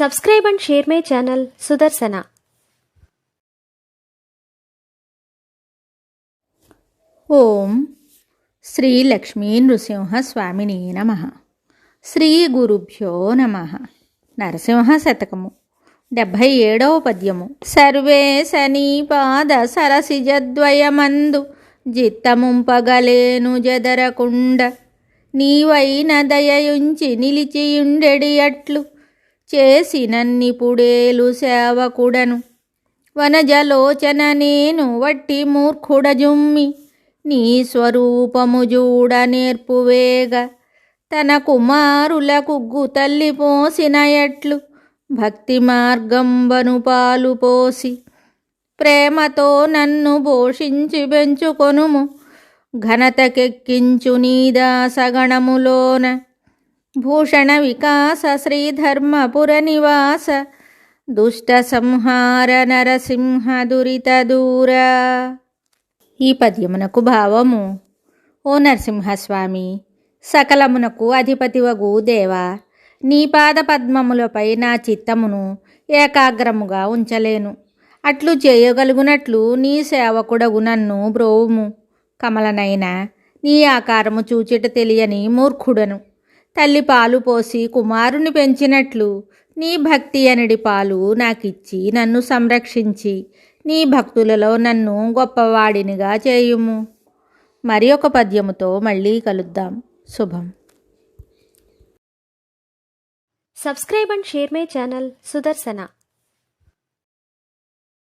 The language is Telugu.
Subscribe and share my channel Sudarsana. ఓం శ్రీ లక్ష్మీ నృసింహ స్వామిని నమః. శ్రీ గురుభ్యో నమః. నరసింహ శతకము 77వ పద్యము. సర్వేశని పాద సరసిజద్వయమందు జిత్తముంపగలేను జదరకుండ, నీవైన దయయుంచి నిలిచియుండెడి అట్లు చేసినన్నిపుడేలు సేవకుడను. వనజలోచన నేను వట్టి మూర్ఖుడజుమ్మి, నీ స్వరూపము జూడ నేర్పువేగ. తన కుమారులకు తల్లి పోసిన ఎట్లు భక్తి మార్గంబను పాలు పోసి, ప్రేమతో నన్ను పోషించి పెంచుకొనుము. ఘనతకెక్కించు నీదాసగణములోన, భూషణ వికాస శ్రీధర్మపుర నివాస, దుష్ట సంహార నరసింహ దురిత దూర. ఈ పద్యమునకు భావము: ఓ నరసింహస్వామి, సకలమునకు అధిపతివగు దేవా, నీ పాద పద్మములపై నా చిత్తమును ఏకాగ్రముగా ఉంచలేను. అట్లు చేయగలుగునట్లు నీ సేవకుడగు నన్ను బ్రోవుము. కమలనైన నీ ఆకారము చూచిట తెలియని మూర్ఖుడను. తల్లి పాలు పోసి కుమారుని పెంచినట్లు నీ భక్తి అనడి పాలు నాకిచ్చి నన్ను సంరక్షించి, నీ భక్తులలో నన్ను గొప్పవాడినిగా చేయుము. మరి ఒక పద్యముతో మళ్ళీ కలుద్దాం. శుభం. Subscribe and share my channel Sudarsana.